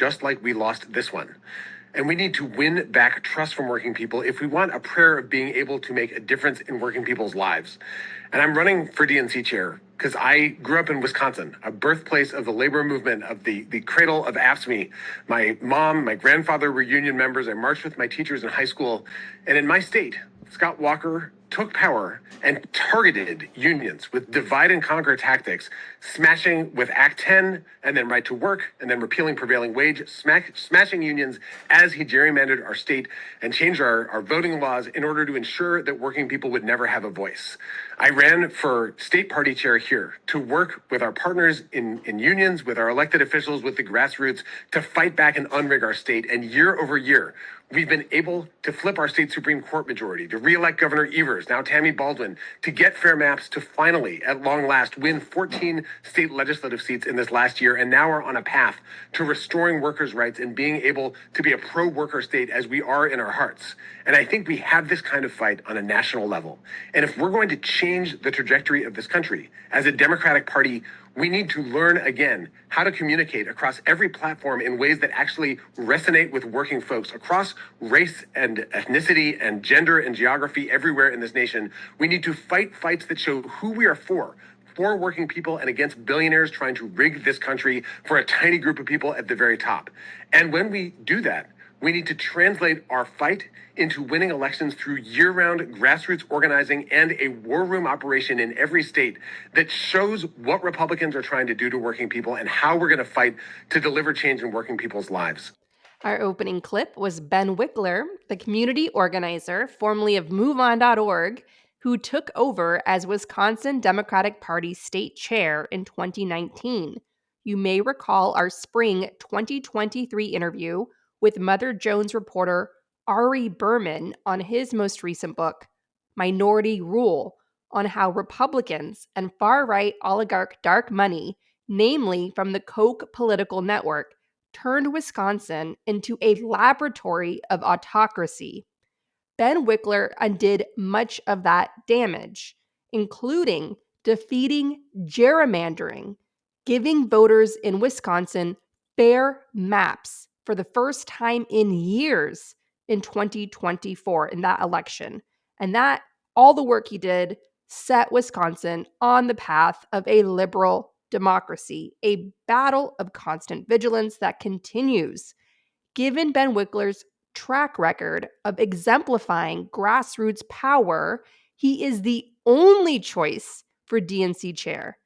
just like we lost this one. And we need to win back trust from working people if we want a prayer of being able to make a difference in working people's lives. And I'm running for DNC chair because I grew up in Wisconsin, a birthplace of the labor movement, of the cradle of AFSCME. My mom, my grandfather were union members. I marched with my teachers in high school. And in my state, Scott Walker took power and targeted unions with divide and conquer tactics, smashing with Act 10 and then right to work and then repealing prevailing wage, smashing unions as he gerrymandered our state and changed our voting laws in order to ensure that working people would never have a voice. I ran for state party chair here to work with our partners in unions, with our elected officials, with the grassroots to fight back and unrig our state. And year over year, we've been able to flip our state Supreme Court majority, to re-elect Governor Evers, now Tammy Baldwin, to get fair maps, to finally, at long last, win 14 state legislative seats in this last year, and now are on a path to restoring workers' rights and being able to be a pro-worker state as we are in our hearts. And I think we have this kind of fight on a national level. And if we're going to change the trajectory of this country, as a Democratic Party, we need to learn again how to communicate across every platform in ways that actually resonate with working folks across race and ethnicity and gender and geography everywhere in this nation. We need to fight fights that show who we are for working people and against billionaires trying to rig this country for a tiny group of people at the very top. And when we do that, we need to translate our fight into winning elections through year-round grassroots organizing and a war room operation in every state that shows what Republicans are trying to do to working people and how we're going to fight to deliver change in working people's lives. Our opening clip was Ben Wikler, the community organizer, formerly of MoveOn.org, who took over as Wisconsin Democratic Party state chair in 2019. You may recall our spring 2023 interview with Mother Jones reporter Ari Berman on his most recent book, Minority Rule, on how Republicans and far-right oligarch dark money, namely from the Koch political network, turned Wisconsin into a laboratory of autocracy. Ben Wikler undid much of that damage, including defeating gerrymandering, giving voters in Wisconsin fair maps for the first time in years in 2024 in that election. And that, all the work he did, set Wisconsin on the path of a liberal democracy, a battle of constant vigilance that continues. Given Ben Wikler's track record of exemplifying grassroots power, he is the only choice for DNC chair.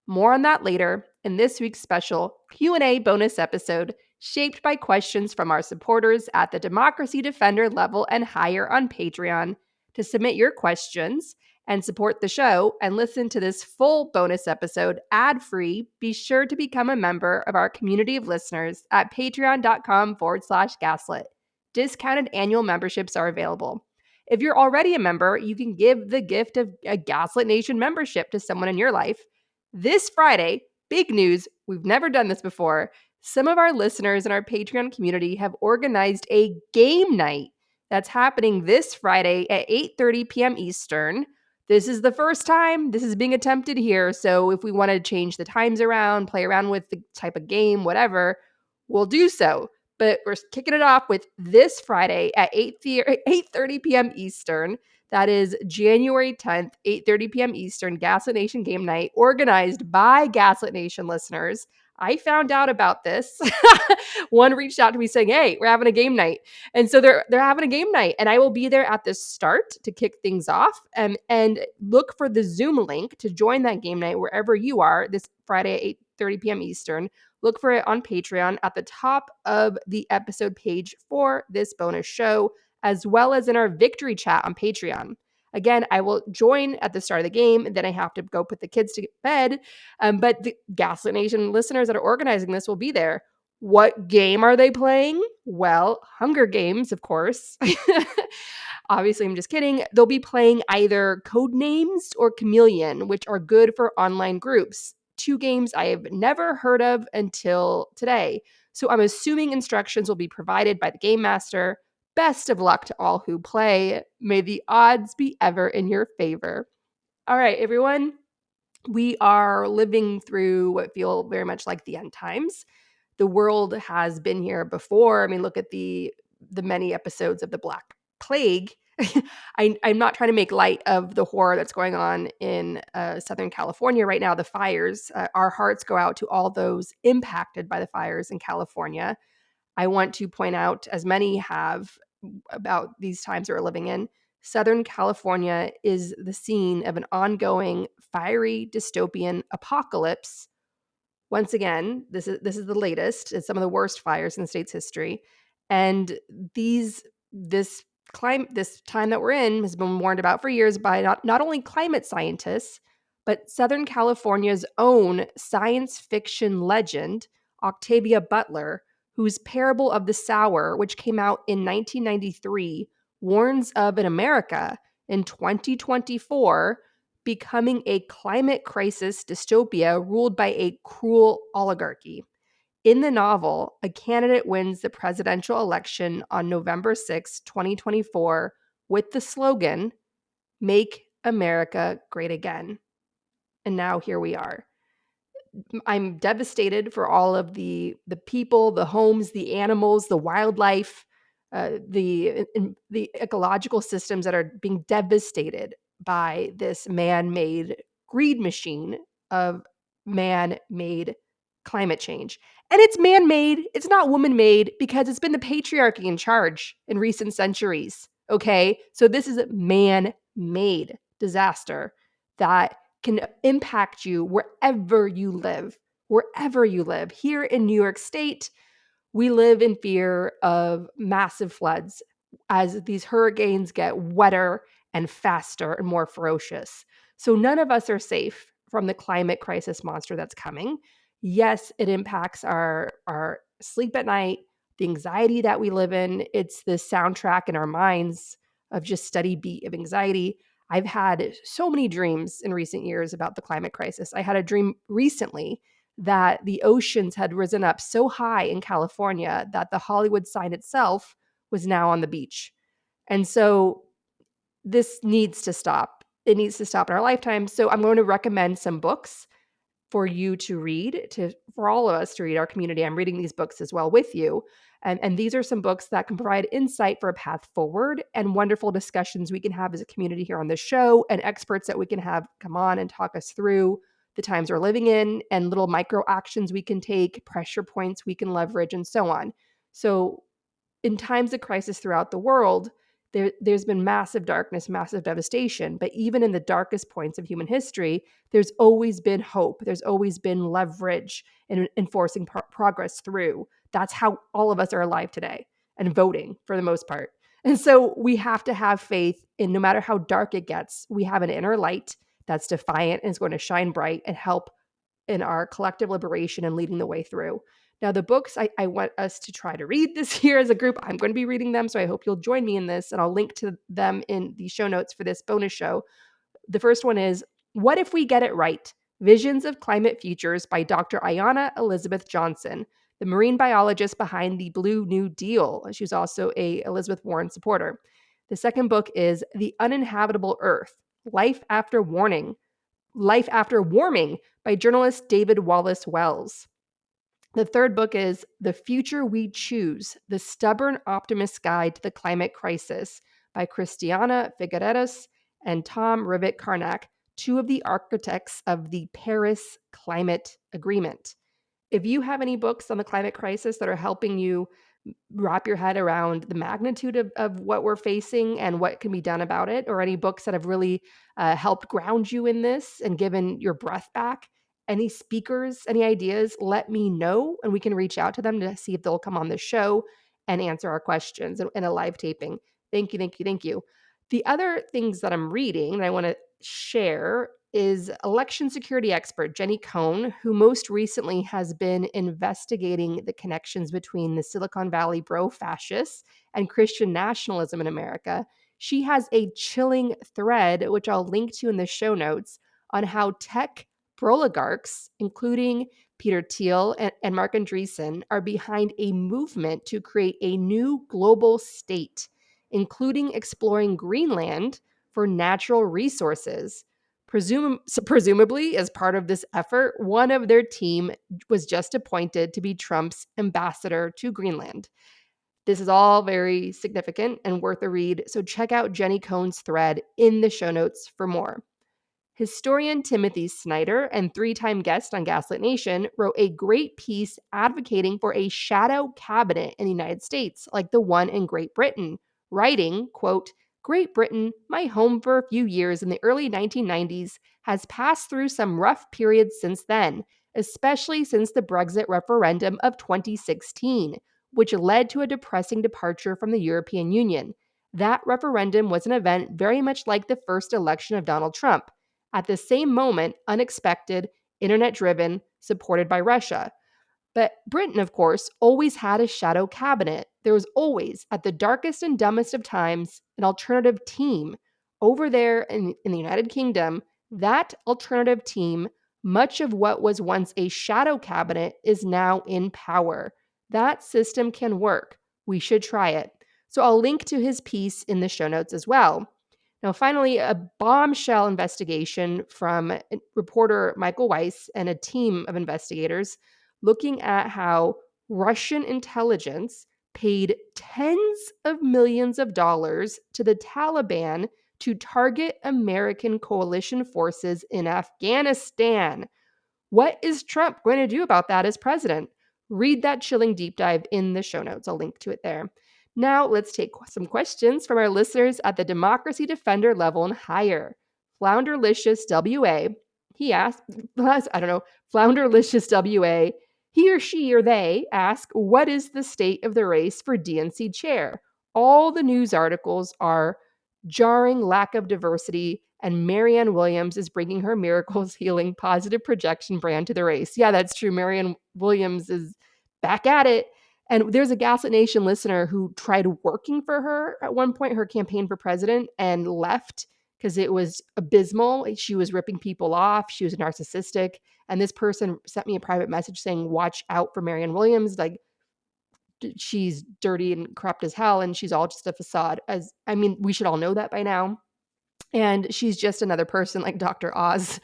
More on that later in this week's special Q&A bonus episode, shaped by questions from our supporters at the Democracy Defender level and higher on Patreon. To submit your questions and support the show and listen to this full bonus episode ad-free, be sure to become a member of our community of listeners at patreon.com/gaslit. Discounted annual memberships are available. If you're already a member, you can give the gift of a Gaslit Nation membership to someone in your life. This Friday, big news, we've never done this before, some of our listeners in our Patreon community have organized a game night that's happening this Friday at 8:30 p.m. Eastern. This is the first time this is being attempted here, so if we want to change the times around, play around with the type of game, whatever, we'll do so. But we're kicking it off with this Friday at 8:30 p.m. Eastern. That is January 10th, 8:30 p.m. Eastern, Gaslit Nation game night, organized by Gaslit Nation listeners. I found out about this. One reached out to me saying, "Hey, we're having a game night." And so they're having a game night, and I will be there at the start to kick things off. And look for the Zoom link to join that game night wherever you are this Friday at 8:30 p.m. Eastern. Look for it on Patreon at the top of the episode page for this bonus show, as well as in our victory chat on Patreon. Again, I will join at the start of the game, and then I have to go put the kids to bed. But the Gaslit Nation listeners that are organizing this will be there. What game are they playing? Well, Hunger Games, of course. Obviously, I'm just kidding. They'll be playing either Codenames or Chameleon, which are good for online groups. Two games I have never heard of until today. So I'm assuming instructions will be provided by the game master. Best of luck to all who play. May the odds be ever in your favor. All right, everyone. We are living through what feel very much like the end times. the world has been here before. I mean, look at the many episodes of the Black Plague. I'm not trying to make light of the horror that's going on in Southern California right now, the fires. Our hearts go out to all those impacted by the fires in California. I want to point out, as many have about these times that we're living in, Southern California is the scene of an ongoing fiery dystopian apocalypse. Once again, this is the latest. It's some of the worst fires in the state's history, and this this time that we're in has been warned about for years by not only climate scientists, but Southern California's own science fiction legend, Octavia Butler, whose Parable of the Sower, which came out in 1993, warns of in America in 2024 becoming a climate crisis dystopia ruled by a cruel oligarchy. In the novel, a candidate wins the presidential election on November 6, 2024, with the slogan, "Make America Great Again." And now here we are. I'm devastated for all of the people, the homes, the animals, the wildlife, the ecological systems that are being devastated by this man-made greed machine of man-made climate change. And it's man-made, it's not woman-made, because it's been the patriarchy in charge in recent centuries. Okay? So this is a man-made disaster that can impact you wherever you live. Wherever you live. Here in New York State, we live in fear of massive floods as these hurricanes get wetter and faster and more ferocious. So none of us are safe from the climate crisis monster that's coming. Yes, it impacts our sleep at night, the anxiety that we live in. It's the soundtrack in our minds of just steady beat of anxiety. I've had so many dreams in recent years about the climate crisis. I had a dream recently that the oceans had risen up so high in California that the Hollywood sign itself was now on the beach. And so this needs to stop. It needs to stop in our lifetime. So I'm going to recommend some books for you to read, for all of us to read, our community. I'm reading these books as well with you. And these are some books that can provide insight for a path forward and wonderful discussions we can have as a community here on the show, and experts that we can have come on and talk us through the times we're living in, and little micro actions we can take, pressure points we can leverage, and so on. So in times of crisis throughout the world, there's been massive darkness, massive devastation. But even in the darkest points of human history, there's always been hope. There's always been leverage in enforcing progress through. That's how all of us are alive today and voting for the most part. And so we have to have faith in, no matter how dark it gets, we have an inner light that's defiant and is going to shine bright and help in our collective liberation and leading the way through. Now, the books I want us to try to read this year as a group, I'm going to be reading them, so I hope you'll join me in this, and I'll link to them in the show notes for this bonus show. The first one is What If We Get It Right? Visions of Climate Futures by Dr. Ayanna Elizabeth Johnson, the marine biologist behind the Blue New Deal. She's also a Elizabeth Warren supporter. The second book is The Uninhabitable Earth, Life After Warming by journalist David Wallace Wells. The third book is The Future We Choose, The Stubborn Optimist's Guide to the Climate Crisis by Christiana Figueres and Tom Rivett-Carnac, two of the architects of the Paris Climate Agreement. If you have any books on the climate crisis that are helping you wrap your head around the magnitude of what we're facing and what can be done about it, or any books that have really helped ground you in this and given your breath back, any speakers, any ideas, let me know, and we can reach out to them to see if they'll come on the show and answer our questions in a live taping. Thank you, thank you, thank you. The other things that I'm reading and I want to share is election security expert Jenny Cohn, who most recently has been investigating the connections between the Silicon Valley bro-fascists and Christian nationalism in America. She has a chilling thread, which I'll link to in the show notes, on how tech oligarchs, including Peter Thiel and Mark Andreessen, are behind a movement to create a new global state, including exploring Greenland for natural resources. Presumably, as part of this effort, one of their team was just appointed to be Trump's ambassador to Greenland. This is all very significant and worth a read, so check out Jenny Cohn's thread in the show notes for more. Historian Timothy Snyder and three-time guest on Gaslit Nation wrote a great piece advocating for a shadow cabinet in the United States, like the one in Great Britain, writing, quote, Great Britain, my home for a few years in the early 1990s, has passed through some rough periods since then, especially since the Brexit referendum of 2016, which led to a depressing departure from the European Union. That referendum was an event very much like the first election of Donald Trump. At the same moment, unexpected, internet-driven, supported by Russia. But Britain, of course, always had a shadow cabinet. There was always, at the darkest and dumbest of times, an alternative team. Over there in the United Kingdom, that alternative team, much of what was once a shadow cabinet, is now in power. That system can work. We should try it. So I'll link to his piece in the show notes as well. Now, finally, a bombshell investigation from reporter Michael Weiss and a team of investigators looking at how Russian intelligence paid tens of millions of dollars to the Taliban to target American coalition forces in Afghanistan. What is Trump going to do about that as president? Read that chilling deep dive in the show notes. I'll link to it there. Now, let's take some questions from our listeners at the Democracy Defender level and higher. Flounderlicious WA, he asked, I don't know, Flounderlicious WA, he or she or they ask, what is the state of the race for DNC chair? All the news articles are jarring lack of diversity, and Marianne Williams is bringing her miracles healing positive projection brand to the race. Yeah, that's true. Marianne Williams is back at it. And there's a Gaslit Nation listener who tried working for her at one point, her campaign for president, and left because it was abysmal. She was ripping people off. She was narcissistic. And this person sent me a private message saying, watch out for Marianne Williams. Like, she's dirty and corrupt as hell, and she's all just a facade. We should all know that by now. And she's just another person like Dr. Oz,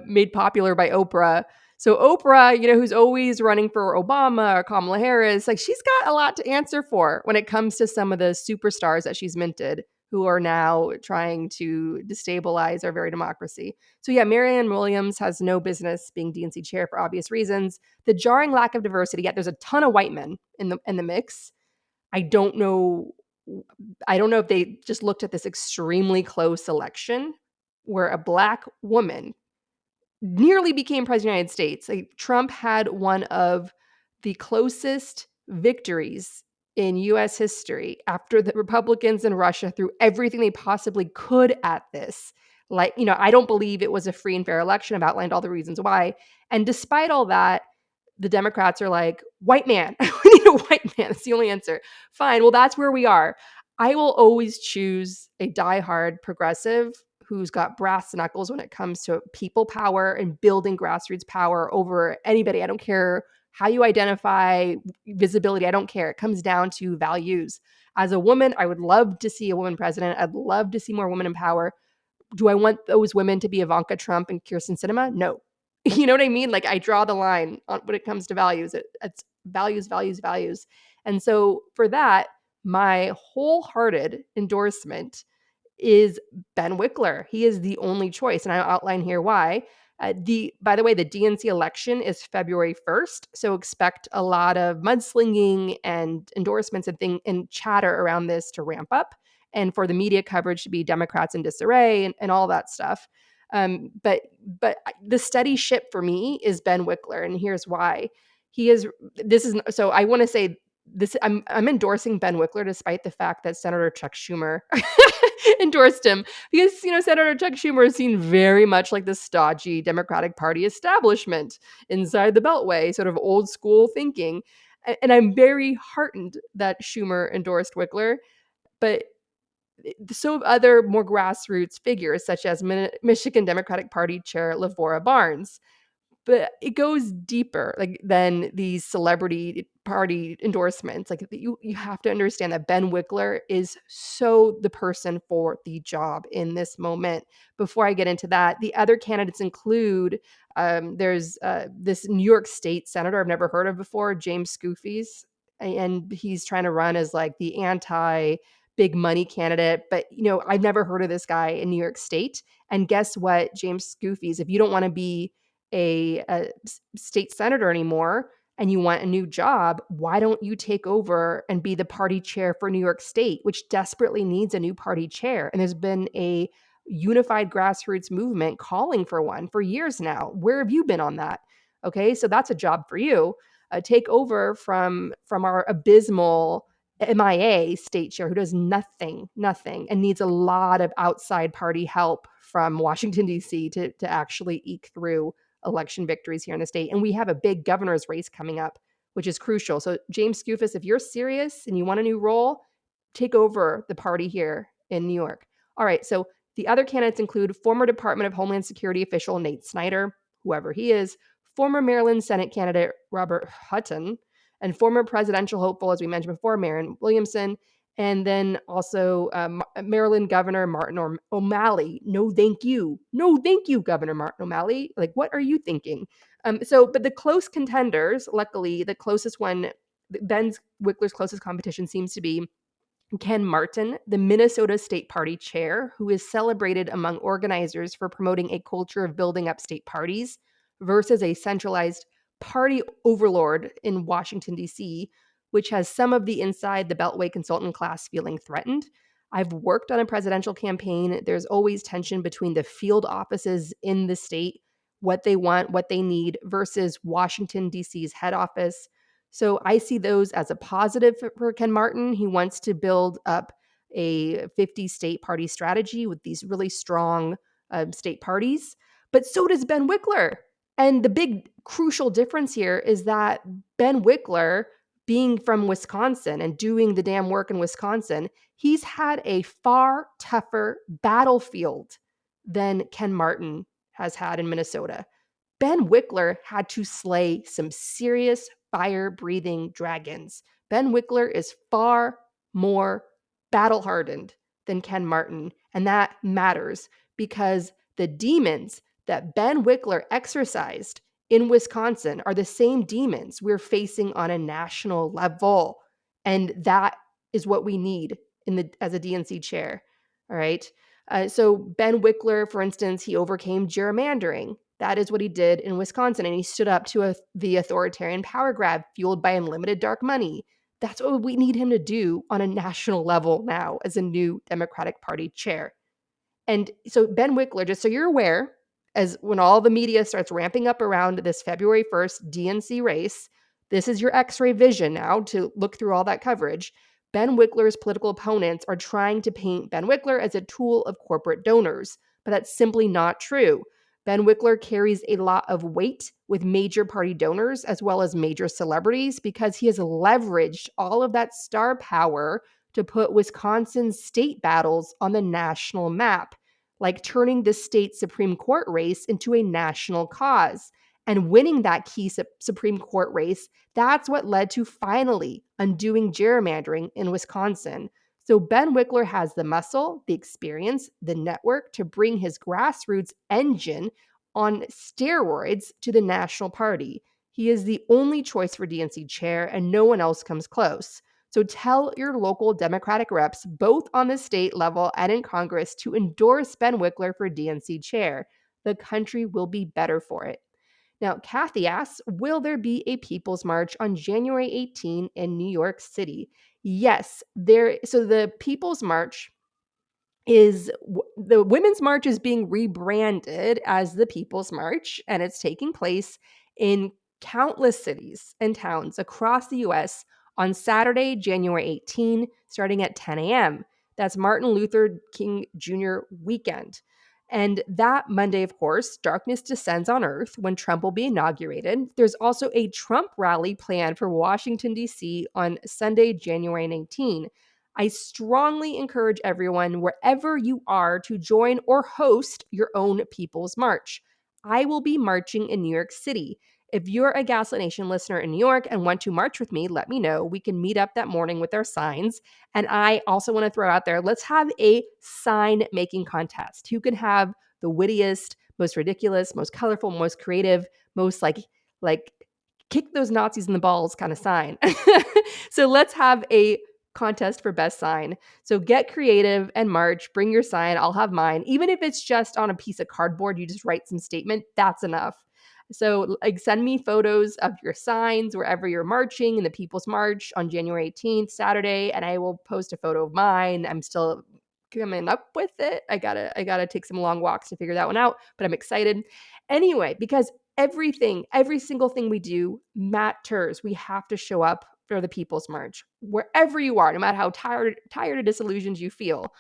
made popular by Oprah. So Oprah, who's always running for Obama or Kamala Harris, like, she's got a lot to answer for when it comes to some of the superstars that she's minted who are now trying to destabilize our very democracy. So yeah, Marianne Williams has no business being DNC chair for obvious reasons. The jarring lack of diversity, yet there's a ton of white men in the mix. I don't know if they just looked at this extremely close election where a Black woman nearly became president of the United States. Like, Trump had one of the closest victories in U.S. history after the Republicans in Russia threw everything they possibly could at this. I don't believe it was a free and fair election. I've outlined all the reasons why. And despite all that, the Democrats are like, white man. We need a white man. That's the only answer. Fine. Well, that's where we are. I will always choose a diehard progressive who's got brass knuckles when it comes to people power and building grassroots power over anybody. I don't care how you identify, visibility. I don't care. It comes down to values. As a woman, I would love to see a woman president. I'd love to see more women in power. Do I want those women to be Ivanka Trump and Kirsten Sinema? No. You know what I mean? Like, I draw the line when it comes to values. It's values, values, values. And so for that, my wholehearted endorsement is Ben Wikler. He is the only choice, and I'll outline here why. By the way, the DNC election is February 1st, so expect a lot of mudslinging and endorsements and chatter around this to ramp up, and for the media coverage to be Democrats in disarray and all that stuff. But the steady ship for me is Ben Wikler, and here's why. So I want to say this. I'm endorsing Ben Wikler despite the fact that Senator Chuck Schumer endorsed him, because Senator Chuck Schumer is seen very much like the stodgy Democratic Party establishment inside the Beltway, sort of old school thinking. And I'm very heartened that Schumer endorsed Wikler, but so other more grassroots figures such as Michigan Democratic Party Chair Lavora Barnes. But it goes deeper than these celebrity party endorsements. You have to understand that Ben Wikler is so the person for the job in this moment. Before I get into that, the other candidates include there's this New York State senator I've never heard of before, James Scoofies, and he's trying to run as the anti big money candidate. But I've never heard of this guy in New York State. And guess what, James Scoofies, if you don't want to be a state senator anymore and you want a new job, why don't you take over and be the party chair for New York State, which desperately needs a new party chair? And there's been a unified grassroots movement calling for one for years now. Where have you been on that? Okay, so that's a job for you. Take over from our abysmal MIA state chair who does nothing, and needs a lot of outside party help from Washington, D.C. to actually eke through election victories here in the state. And we have a big governor's race coming up, which is crucial. So James Skoufis, if you're serious and you want a new role, take over the party here in New York. All right, so the other candidates include former Department of Homeland Security official Nate Snyder, whoever he is, former Maryland Senate candidate Robert Hutton, and former presidential hopeful, as we mentioned before, Marianne Williamson, and then also Maryland Governor Martin O'Malley. No, thank you. No, thank you, Governor Martin O'Malley. What are you thinking? But the close contenders, luckily, the closest one, Ben Wikler's closest competition seems to be Ken Martin, the Minnesota State Party chair, who is celebrated among organizers for promoting a culture of building up state parties versus a centralized party overlord in Washington, D.C., which has some of the inside the Beltway consultant class feeling threatened. I've worked on a presidential campaign. There's always tension between the field offices in the state, what they want, what they need, versus Washington, D.C.'s head office. So I see those as a positive for Ken Martin. He wants to build up a 50 state party strategy with these really strong state parties. But so does Ben Wikler. And the big crucial difference here is that Ben Wikler, being from Wisconsin and doing the damn work in Wisconsin, he's had a far tougher battlefield than Ken Martin has had in Minnesota. Ben Wikler had to slay some serious fire-breathing dragons. Ben Wikler is far more battle-hardened than Ken Martin, and that matters because the demons that Ben Wikler exercised in Wisconsin are the same demons we're facing on a national level, and that is what we need as a DNC chair. All right. So Ben Wikler, for instance, he overcame gerrymandering. That is what he did in Wisconsin, and he stood up to the authoritarian power grab fueled by unlimited dark money. That's what we need him to do on a national level now as a new Democratic Party chair. And so Ben Wikler, just so you're aware, as when all the media starts ramping up around this February 1st DNC race, this is your X-ray vision now to look through all that coverage. Ben Wikler's political opponents are trying to paint Ben Wikler as a tool of corporate donors, but that's simply not true. Ben Wikler carries a lot of weight with major party donors as well as major celebrities because he has leveraged all of that star power to put Wisconsin's state battles on the national map, like turning the state Supreme Court race into a national cause. And winning that key Supreme Court race, that's what led to finally undoing gerrymandering in Wisconsin. So Ben Wikler has the muscle, the experience, the network to bring his grassroots engine on steroids to the national party. He is the only choice for DNC chair, and no one else comes close. So tell your local Democratic reps, both on the state level and in Congress, to endorse Ben Wikler for DNC chair. The country will be better for it. Now, Kathy asks, will there be a People's March on January 18 in New York City? Yes, there. So the People's March the Women's March is being rebranded as the People's March, and it's taking place in countless cities and towns across the U.S. on Saturday, January 18, starting at 10 a.m. That's Martin Luther King Jr. weekend. And that Monday, of course, darkness descends on Earth when Trump will be inaugurated. There's also a Trump rally planned for Washington, D.C. on Sunday, January 19. I strongly encourage everyone, wherever you are, to join or host your own People's March. I will be marching in New York City. If you're a Gaslit Nation listener in New York and want to march with me, let me know. We can meet up that morning with our signs. And I also want to throw out there, let's have a sign making contest. Who can have the wittiest, most ridiculous, most colorful, most creative, most like kick those Nazis in the balls kind of sign. So let's have a contest for best sign. So get creative and march, bring your sign. I'll have mine. Even if it's just on a piece of cardboard, you just write some statement, that's enough. So like send me photos of your signs wherever you're marching in the People's March on January 18th, Saturday, and I will post a photo of mine. I'm still coming up with it. I gotta take some long walks to figure that one out, but I'm excited. Anyway, because everything, every single thing we do matters. We have to show up for the People's March, wherever you are, no matter how tired or disillusioned you feel.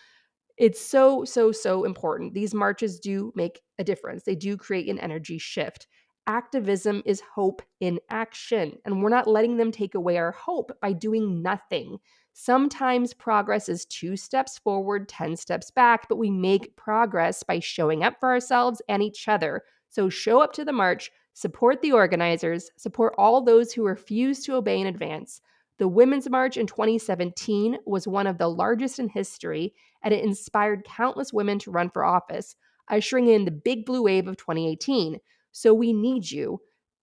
It's so, so, so important. These marches do make a difference. They do create an energy shift. Activism is hope in action, and we're not letting them take away our hope by doing nothing. Sometimes progress is 2 steps forward, 10 steps back, but we make progress by showing up for ourselves and each other. So show up to the march, support the organizers, support all those who refuse to obey in advance. The Women's March in 2017 was one of the largest in history, and it inspired countless women to run for office, ushering in the big blue wave of 2018. So we need you.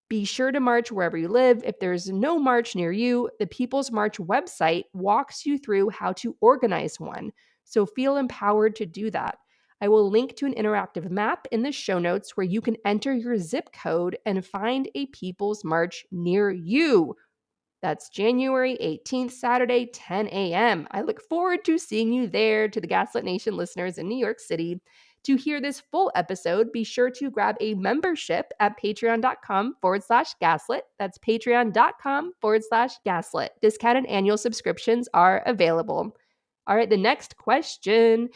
Be sure to march wherever you live. If there's no march near you, the People's March website walks you through how to organize one. So feel empowered to do that. I will link to an interactive map in the show notes where you can enter your zip code and find a People's March near you. That's January 18th, Saturday, 10 a.m. I look forward to seeing you there. To the Gaslit Nation listeners in New York City. To hear this full episode, be sure to grab a membership at patreon.com/gaslit. That's patreon.com/gaslit. Discounted annual subscriptions are available. All right, the next question